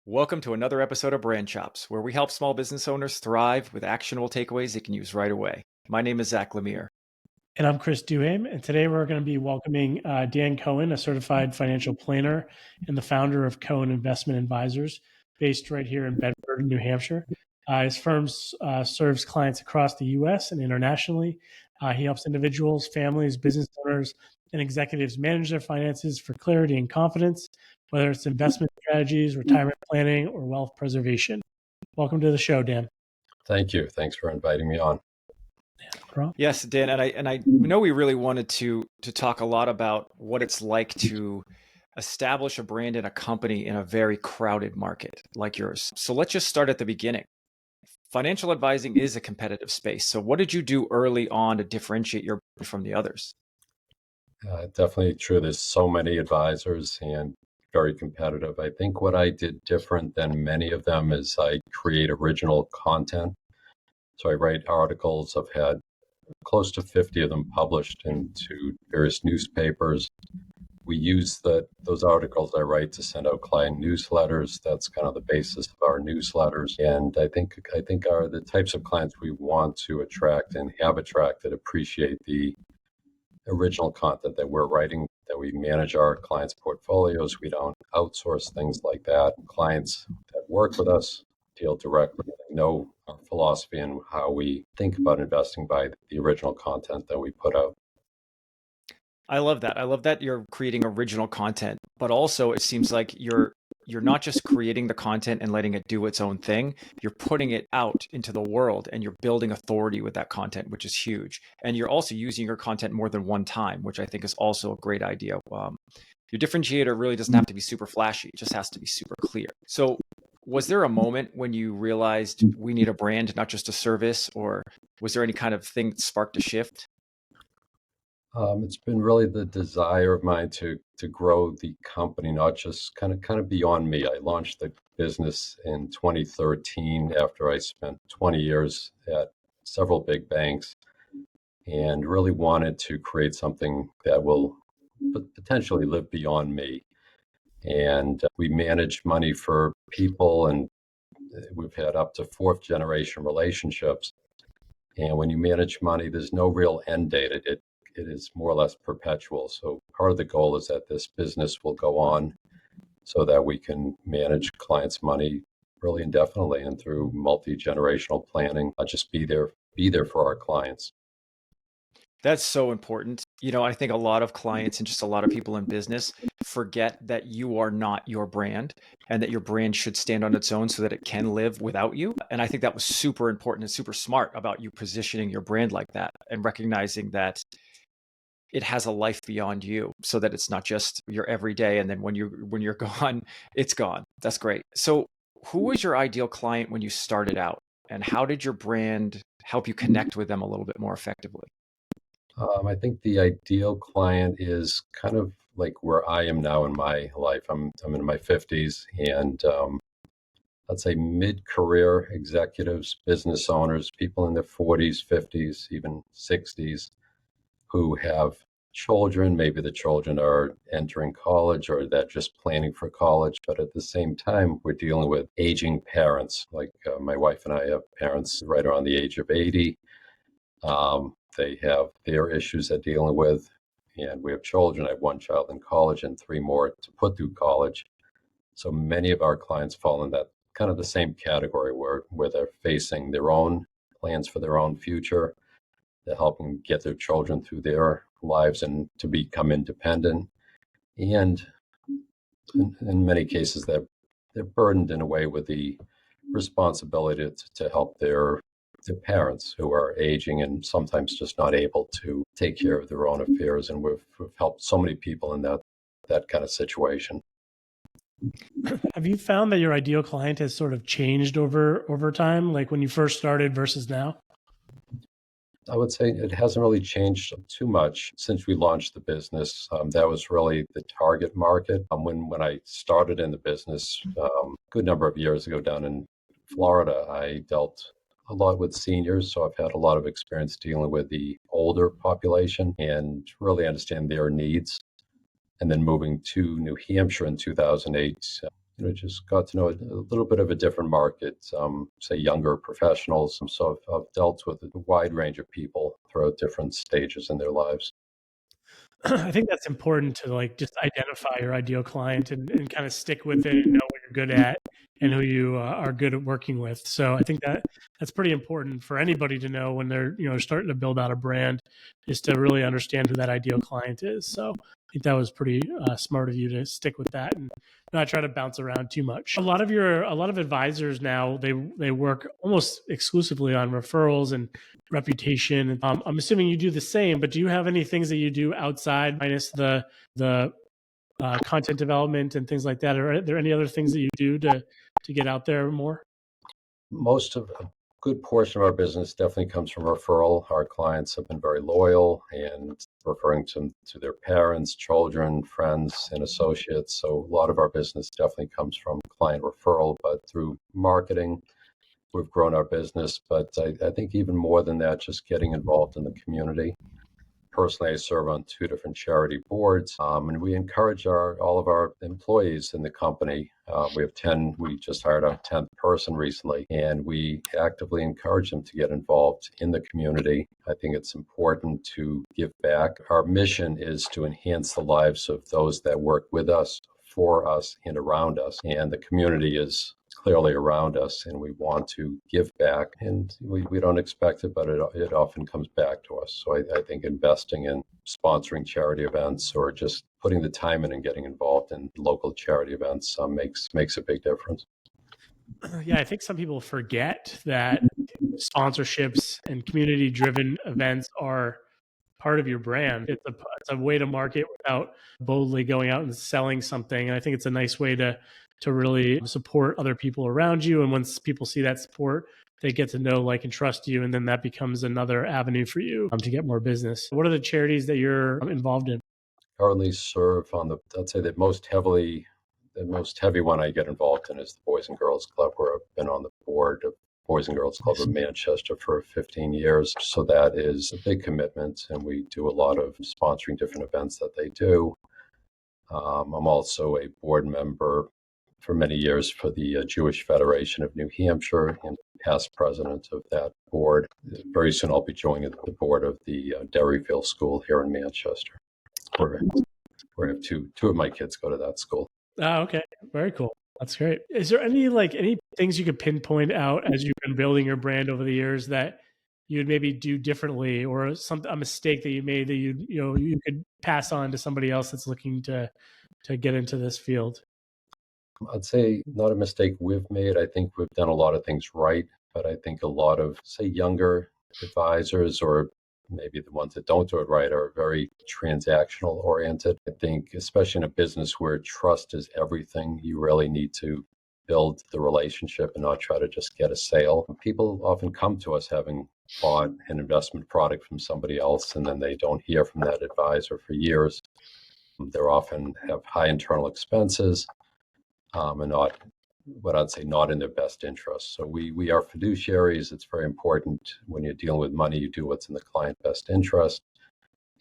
Welcome to another episode of Brand Chops, where we help small business owners thrive with actionable takeaways they can use right away. My name is Zach Lemire. And I'm Chris Duham, and today we're going to be welcoming Dan Cohen, a certified financial planner and the founder of Cohen Investment Advisors, based right here in Bedford, New Hampshire. His firm serves clients across the U.S. and internationally. He helps individuals, families, business owners, and executives manage their finances for clarity and confidence, whether it's investment strategies, retirement planning, or wealth preservation. Welcome to the show, Dan. Thank you. Thanks for inviting me on. Yes, Dan, and I know we really wanted to talk a lot about what it's like to establish a brand and a company in a very crowded market like yours. So let's just start at the beginning. Financial advising is a competitive space. So what did you do early on to differentiate your brand from the others? Definitely true. There's so many advisors and very competitive. I think what I did different than many of them is I create original content. So I write articles. I've had close to 50 of them published into various newspapers. We use those articles I write to send out client newsletters. That's kind of the basis of our newsletters. And I think are the types of clients we want to attract and have attracted appreciate the original content that we're writing, that we manage our clients' portfolios. We don't outsource things like that. Clients that work with us deal directly. They know our philosophy and how we think about investing by the original content that we put out. I love that. I love that you're creating original content, but also it seems like you're not just creating the content and letting it do its own thing. You're putting it out into the world and you're building authority with that content, which is huge. And you're also using your content more than one time, which I think is also a great idea. Your differentiator really doesn't have to be super flashy. It just has to be super clear. So was there a moment when you realized we need a brand, not just a service, or was there any kind of thing that sparked a shift? It's been really the desire of mine to grow the company, not just kind of beyond me. I launched the business in 2013 after I spent 20 years at several big banks and really wanted to create something that will potentially live beyond me. And we manage money for people, and we've had up to fourth generation relationships. And when you manage money, there's no real end date. It is more or less perpetual. So part of the goal is that this business will go on so that we can manage clients' money really indefinitely and through multi-generational planning, just be there for our clients. That's so important. I think a lot of clients and just a lot of people in business forget that you are not your brand and that your brand should stand on its own so that it can live without you. And I think that was super important and super smart about you positioning your brand like that and recognizing that it has a life beyond you so that it's not just your everyday. And then when you're gone, it's gone. That's great. So who was your ideal client when you started out and how did your brand help you connect with them a little bit more effectively? I think the ideal client is kind of like where I am now in my life. I'm in my 50s, and let's say mid-career executives, business owners, people in their 40s, 50s, even 60s, who have children. Maybe the children are entering college or they're just planning for college. But at the same time, we're dealing with aging parents. Like my wife and I have parents right around the age of 80. They have their issues they're dealing with. And we have children. I have one child in college and three more to put through college. So many of our clients fall in that kind of the same category where they're facing their own plans for their own future. They're helping get their children through their lives and to become independent. And in many cases, they're burdened in a way with the responsibility to help their parents who are aging and sometimes just not able to take care of their own affairs. And we've helped so many people in that kind of situation. Have you found that your ideal client has sort of changed over time, like when you first started versus now? I would say it hasn't really changed too much since we launched the business. That was really the target market. When I started in the business, a good number of years ago down in Florida, I dealt a lot with seniors. So I've had a lot of experience dealing with the older population and really understand their needs. And then moving to New Hampshire in 2008, just got to know a little bit of a different market, say younger professionals. So I've dealt with a wide range of people throughout different stages in their lives. I think that's important to like just identify your ideal client and kind of stick with it and know what you're good at and who you are good at working with. So I think that's pretty important for anybody to know when they're starting to build out a brand, is to really understand who that ideal client is. So I think that was pretty smart of you to stick with that and not try to bounce around too much. A lot of advisors now, they work almost exclusively on referrals and reputation. I'm assuming you do the same, but do you have any things that you do outside, minus the content development and things like that? Or are there any other things that you do to get out there more? Most of a good portion of our business definitely comes from referral. Our clients have been very loyal and referring to their parents, children, friends, and associates. So a lot of our business definitely comes from client referral, but through marketing, we've grown our business. But I think even more than that, just getting involved in the community. Personally, I serve on 2 different charity boards, and we encourage all of our employees in the company. We have 10. We just hired our 10th person recently, and we actively encourage them to get involved in the community. I think it's important to give back. Our mission is to enhance the lives of those that work with us, for us, and around us, and the community is clearly around us, and we want to give back, and we don't expect it, but it often comes back to us. So I think investing in sponsoring charity events or just putting the time in and getting involved in local charity events makes a big difference. Yeah, I think some people forget that sponsorships and community-driven events are part of your brand. It's a way to market without boldly going out and selling something. And I think it's a nice way to really support other people around you. And once people see that support, they get to know, like, and trust you. And then that becomes another avenue for you to get more business. What are the charities that you're involved in? Currently serve on I'd say the most heavy one I get involved in is the Boys and Girls Club, where I've been on the board of Boys and Girls Club of Manchester for 15 years. So that is a big commitment, and we do a lot of sponsoring different events that they do. I'm also a board member for many years for the Jewish Federation of New Hampshire and past president of that board. Very soon I'll be joining the board of the Derryfield School here in Manchester, where I have two of my kids go to that school. Oh, okay. Very cool. That's great. Is there any things you could pinpoint out as you've been building your brand over the years that you'd maybe do differently, or a mistake that you made that you could pass on to somebody else that's looking to get into this field? I'd say not a mistake we've made. I think we've done a lot of things right, but I think a lot of, say, younger advisors, or maybe the ones that don't do it right, are very transactional oriented. I think, especially in a business where trust is everything, you really need to build the relationship and not try to just get a sale. People often come to us having bought an investment product from somebody else, and then they don't hear from that advisor for years. They often have high internal expenses, and not, what I'd say, not in their best interest. So we are fiduciaries. It's very important when you're dealing with money, you do what's in the client's best interest.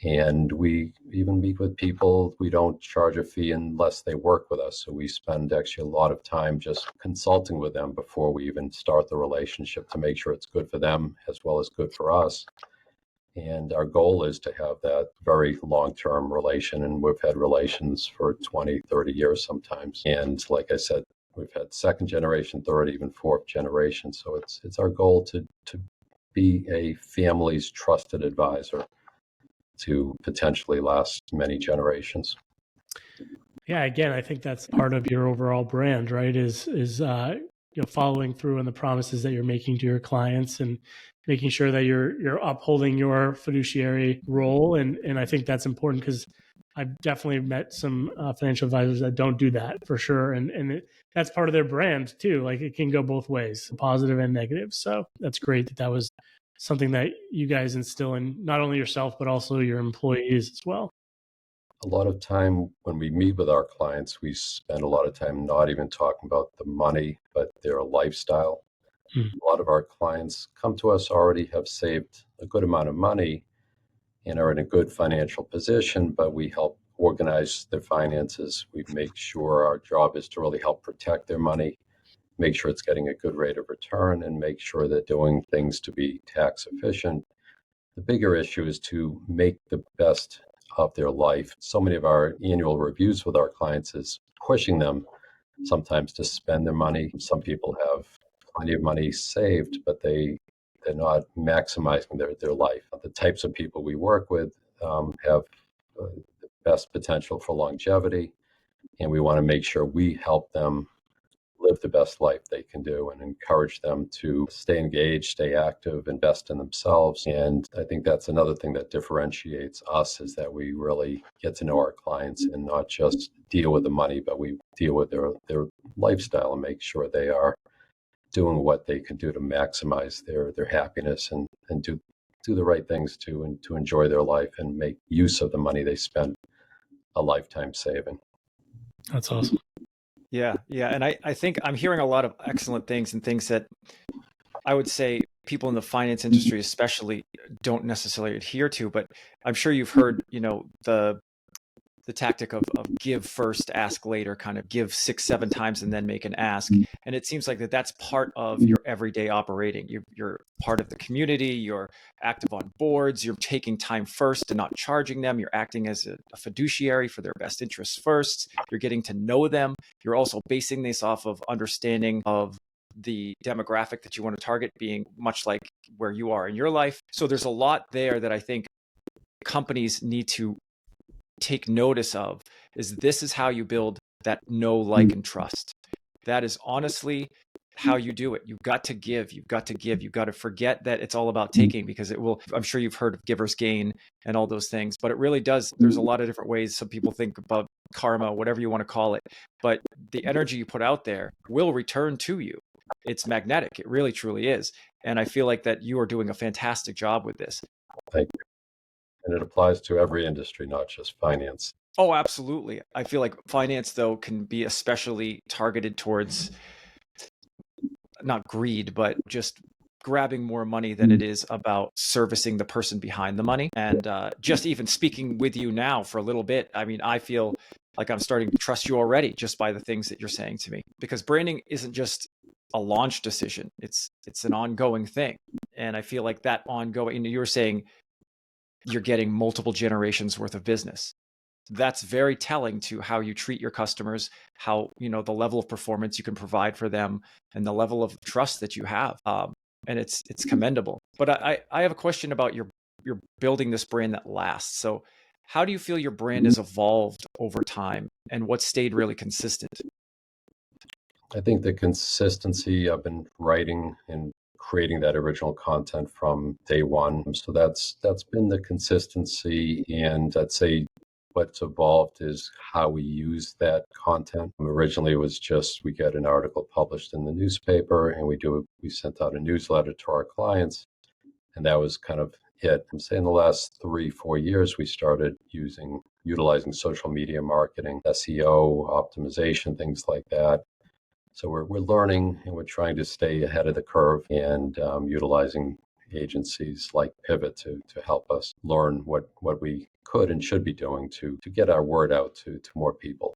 And we even meet with people. We don't charge a fee unless they work with us. So we spend actually a lot of time just consulting with them before we even start the relationship, to make sure it's good for them as well as good for us. And our goal is to have that very long-term relation. And we've had relations for 20, 30 years sometimes. And like I said, we've had second generation, third, even fourth generation. So it's our goal to be a family's trusted advisor to potentially last many generations. Yeah, again, I think that's part of your overall brand, right? Is following through on the promises that you're making to your clients and making sure that you're upholding your fiduciary role. And I think that's important, because I've definitely met some financial advisors that don't do that, for sure. And that's part of their brand too. Like, it can go both ways, positive and negative. So that's great that was something that you guys instill in not only yourself, but also your employees as well. A lot of time when we meet with our clients, we spend a lot of time not even talking about the money, but their lifestyle. A lot of our clients come to us already have saved a good amount of money and are in a good financial position, but we help organize their finances. We make sure our job is to really help protect their money, make sure it's getting a good rate of return, and make sure they're doing things to be tax efficient. The bigger issue is to make the best of their life. So many of our annual reviews with our clients is pushing them sometimes to spend their money. Some people have plenty of money saved, but they're not maximizing their life. The types of people we work with have the best potential for longevity, and we want to make sure we help them live the best life they can do and encourage them to stay engaged, stay active, invest in themselves. And I think that's another thing that differentiates us, is that we really get to know our clients and not just deal with the money, but we deal with their lifestyle and make sure they are doing what they can do to maximize their happiness and do the right things to enjoy their life and make use of the money they spend a lifetime saving. That's awesome. Yeah. And I think I'm hearing a lot of excellent things and things that I would say people in the finance industry especially don't necessarily adhere to, but I'm sure you've heard, the tactic of give first, ask later, kind of give 6, 7 times and then make an ask. And it seems like that's part of your everyday operating. You're part of the community, you're active on boards, you're taking time first and not charging them. You're acting as a fiduciary for their best interests first. You're getting to know them. You're also basing this off of understanding of the demographic that you want to target being much like where you are in your life. So there's a lot there that I think companies need to take notice of. This is how you build that know, like, and trust. That is honestly how you do it. You've got to give, you've got to forget that it's all about taking, because I'm sure you've heard of giver's gain and all those things, but it really does. There's a lot of different ways. Some people think about karma, whatever you want to call it, but the energy you put out there will return to you. It's magnetic. It really, truly is. And I feel like that you are doing a fantastic job with this. Thank you. And it applies to every industry, not just finance. Oh, absolutely. I feel like finance, though, can be especially targeted towards not greed, but just grabbing more money than it is about servicing the person behind the money. And just even speaking with you now for a little bit, I mean, I feel like I'm starting to trust you already just by the things that you're saying to me, because branding isn't just a launch decision. It's an ongoing thing. And I feel like that ongoing, you were saying you're getting multiple generations worth of business. That's very telling to how you treat your customers, how, the level of performance you can provide for them, and the level of trust that you have. And it's commendable. But I have a question about you're building this brand that lasts. So how do you feel your brand has evolved over time, and what stayed really consistent? I think the consistency, I've been writing and creating that original content from day one. So that's been the consistency. And I'd say what's evolved is how we use that content. Originally, it was just we get an article published in the newspaper, and we sent out a newsletter to our clients, and that was kind of it. I'm saying the last 3-4 years, we started utilizing social media marketing, SEO optimization, things like that. So we're learning, and we're trying to stay ahead of the curve, and utilizing agencies like Pivot to help us learn what we could and should be doing to get our word out to more people.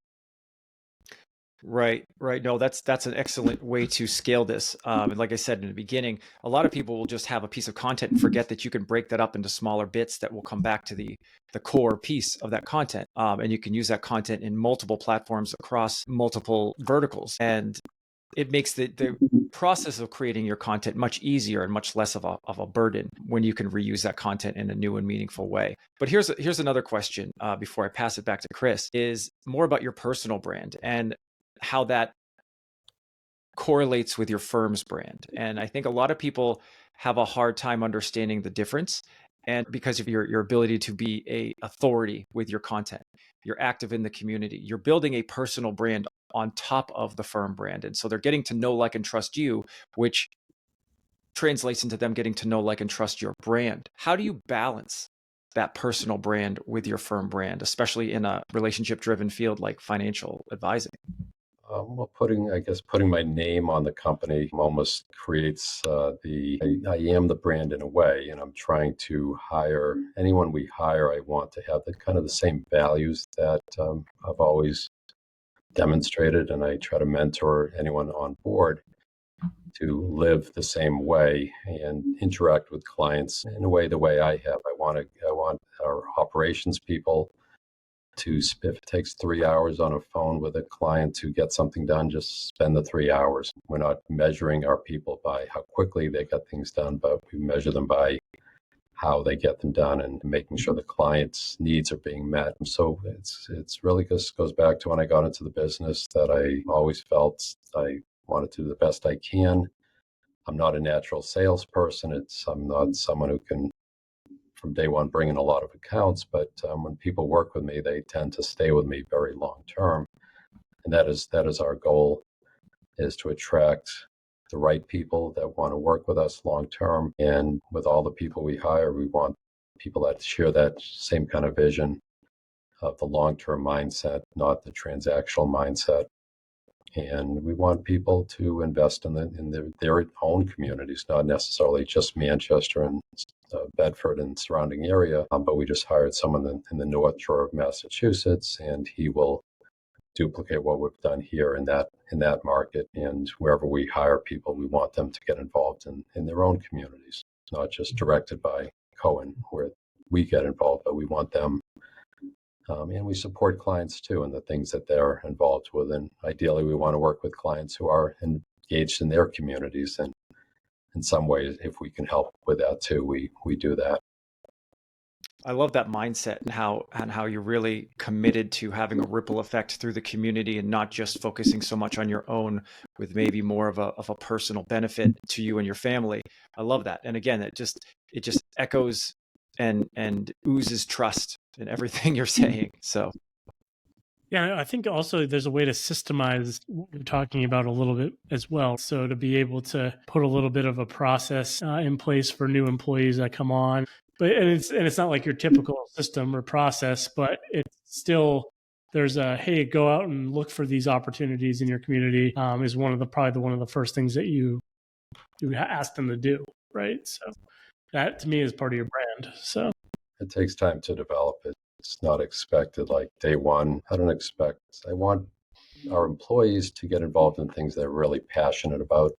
Right. No, that's an excellent way to scale this. And like I said in the beginning, a lot of people will just have a piece of content and forget that you can break that up into smaller bits that will come back to the core piece of that content. And you can use that content in multiple platforms across multiple verticals. And it makes the process of creating your content much easier and much less of a burden when you can reuse that content in a new and meaningful way. But here's another question before I pass it back to Chris, is more about your personal brand and how that correlates with your firm's brand. And I think a lot of people have a hard time understanding the difference. And because of your ability to be a authority with your content, you're active in the community, you're building a personal brand on top of the firm brand. And so they're getting to know, like, and trust you, which translates into them getting to know, like, and trust your brand. How do you balance that personal brand with your firm brand, especially in a relationship-driven field like financial advising? Well, putting my name on the company almost creates I am the brand in a way, and I'm trying to hire anyone we hire. I want to have the kind of the same values that I've always demonstrated, and I try to mentor anyone on board to live the same way and interact with clients in a way the way I have. I want our operations people to, if it takes 3 hours on a phone with a client to get something done, just spend the 3 hours. We're not measuring our people by how quickly they get things done, but we measure them by how they get them done and making sure the client's needs are being met. So it's really just goes back to when I got into the business that I always felt I wanted to do the best I can. I'm not a natural salesperson. I'm not someone who can from day one bring in a lot of accounts, but when people work with me, they tend to stay with me very long term. And that is our goal, is to attract the right people that want to work with us long term. And with all the people we hire, we want people that share that same kind of vision of the long-term mindset, not the transactional mindset. And we want people to invest in their own communities, not necessarily just Manchester and Bedford and surrounding area. But we just hired someone in the North Shore of Massachusetts, and he will duplicate what we've done here in that market. And wherever we hire people, we want them to get involved in their own communities, not just directed by Cohen, where we get involved, but we want them. And we support clients too in the things that they're involved with. And ideally, we want to work with clients who are engaged in their communities. And in some ways, if we can help with that too, we do that. I love that mindset and how you're really committed to having a ripple effect through the community and not just focusing so much on your own, with maybe more of a personal benefit to you and your family. I love that. And again, it just echoes and oozes trust in everything you're saying. So yeah, I think also there's a way to systemize what you're talking about a little bit as well. So to be able to put a little bit of a process in place for new employees that come on, but it's not like your typical system or process, but it's still, there's hey, go out and look for these opportunities in your community is probably one of the first things that you ask them to do, right? So that to me is part of your brand. So it takes time to develop it. It's not expected like day one. I want our employees to get involved in things they're really passionate about.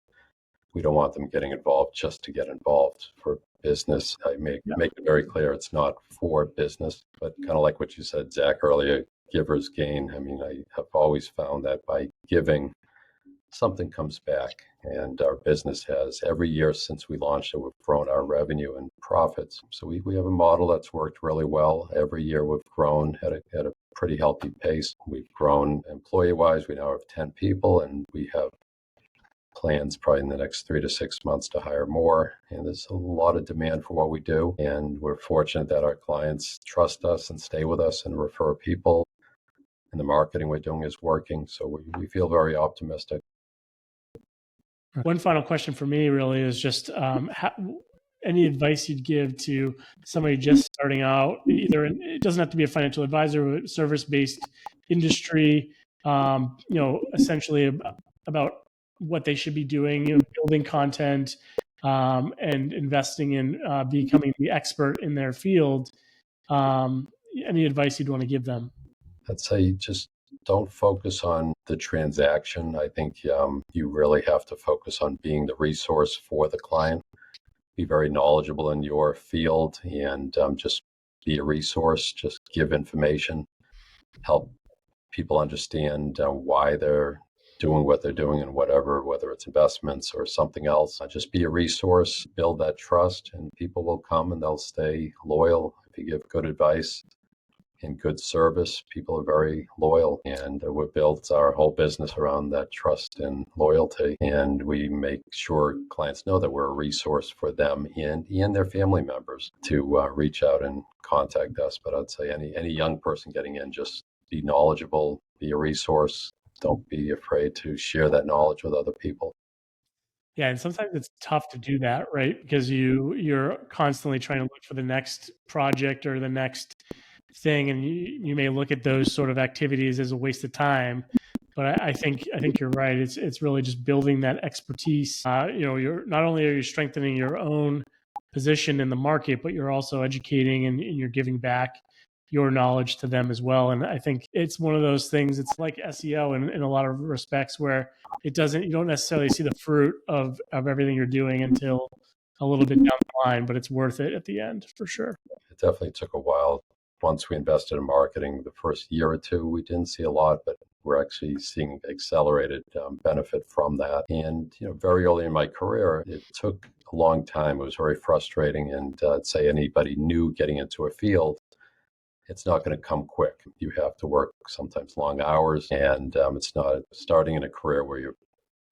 We don't want them getting involved just to get involved for business. I make it very clear it's not for business, but kind of like what you said, Zach, earlier, givers gain. I mean, I have always found that by giving, something comes back. And our business has, every year since we launched it, we've grown our revenue and profits. So we have a model that's worked really well. Every year we've grown at a pretty healthy pace. We've grown employee-wise. We now have 10 people, and we have plans probably in the next 3 to 6 months to hire more. And there's a lot of demand for what we do. And we're fortunate that our clients trust us and stay with us and refer people. And the marketing we're doing is working. So we feel very optimistic. One final question for me really is just any advice you'd give to somebody just starting out, it doesn't have to be a financial advisor, but service-based industry, essentially about what they should be doing, building content and investing in becoming the expert in their field. Any advice you'd want to give them? I'd say just don't focus on the transaction. I think you really have to focus on being the resource for the client. Be very knowledgeable in your field and just be a resource. Just give information, help people understand why they're doing what they're doing and whatever, whether it's investments or something else. Just be a resource, build that trust, and people will come and they'll stay loyal. If you give good advice and good service, people are very loyal, and we've built our whole business around that trust and loyalty. And we make sure clients know that we're a resource for them and their family members to reach out and contact us. But I'd say any young person getting in, just be knowledgeable, be a resource. Don't be afraid to share that knowledge with other people. Yeah, and sometimes it's tough to do that, right? Because you're constantly trying to look for the next project or the next thing, and you may look at those sort of activities as a waste of time. But I think you're right. It's really just building that expertise. You're not only are you strengthening your own position in the market, but you're also educating and you're giving back your knowledge to them as well. And I think it's one of those things. It's like SEO in a lot of respects, where you don't necessarily see the fruit of everything you're doing until a little bit down the line, but it's worth it at the end for sure. It definitely took a while. Once we invested in marketing, the first year or two, we didn't see a lot, but we're actually seeing accelerated benefit from that. And very early in my career, it took a long time. It was very frustrating. And I'd say anybody new getting into a field, it's not going to come quick. You have to work sometimes long hours, and it's not starting in a career where you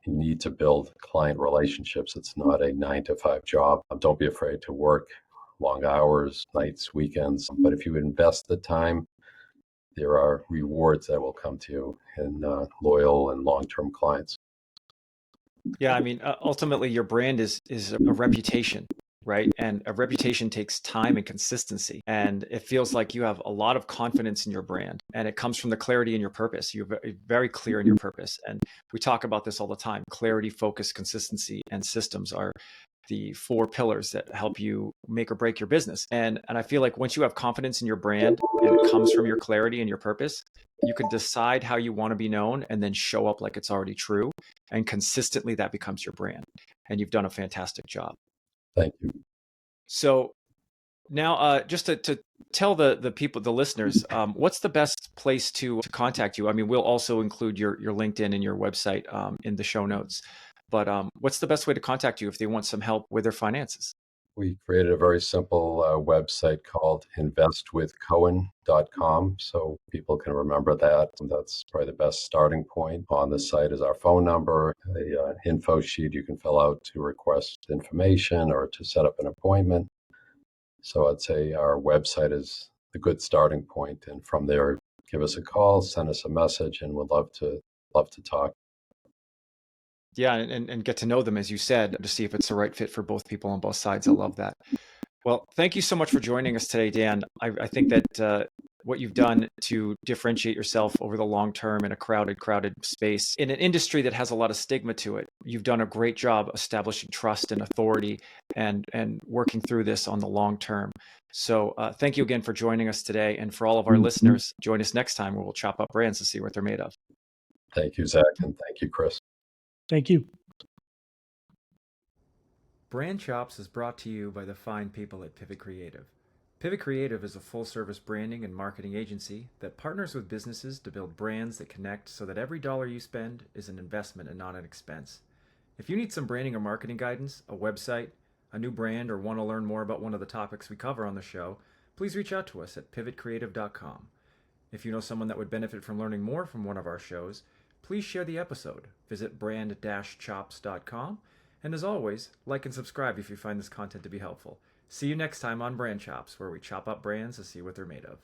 need to build client relationships. It's not a 9 to 5 job. Don't be afraid to work long hours, nights, weekends. But if you invest the time, there are rewards that will come to you in loyal and long-term clients. Yeah, I mean, ultimately, your brand is a reputation, right? And a reputation takes time and consistency. And it feels like you have a lot of confidence in your brand, and it comes from the clarity in your purpose. You're very clear in your purpose. And we talk about this all the time. Clarity, focus, consistency, and systems are the 4 pillars that help you make or break your business. And I feel like once you have confidence in your brand and it comes from your clarity and your purpose, you can decide how you want to be known and then show up like it's already true. And consistently that becomes your brand. And you've done a fantastic job. Thank you. So now, just to tell the people, the listeners, what's the best place to contact you? I mean, we'll also include your LinkedIn and your website in the show notes. But what's the best way to contact you if they want some help with their finances? We created a very simple website called investwithcohen.com, so people can remember that. And that's probably the best starting point. On the site is our phone number, a info sheet you can fill out to request information or to set up an appointment. So I'd say our website is a good starting point. And from there, give us a call, send us a message, and we'd love to talk. Yeah, and get to know them, as you said, to see if it's the right fit for both people on both sides. I love that. Well, thank you so much for joining us today, Dan. I think that what you've done to differentiate yourself over the long term in a crowded space, in an industry that has a lot of stigma to it, you've done a great job establishing trust and authority and working through this on the long term. So thank you again for joining us today. And for all of our listeners, join us next time where we'll chop up brands to see what they're made of. Thank you, Zach, and thank you, Chris. Thank you. Brand Chops is brought to you by the fine people at Pivot Creative. Pivot Creative is a full-service branding and marketing agency that partners with businesses to build brands that connect so that every dollar you spend is an investment and not an expense. If you need some branding or marketing guidance, a website, a new brand, or want to learn more about one of the topics we cover on the show, please reach out to us at pivotcreative.com. If you know someone that would benefit from learning more from one of our shows, please share the episode. Visit brand-chops.com. And as always, like and subscribe if you find this content to be helpful. See you next time on Brand Chops, where we chop up brands to see what they're made of.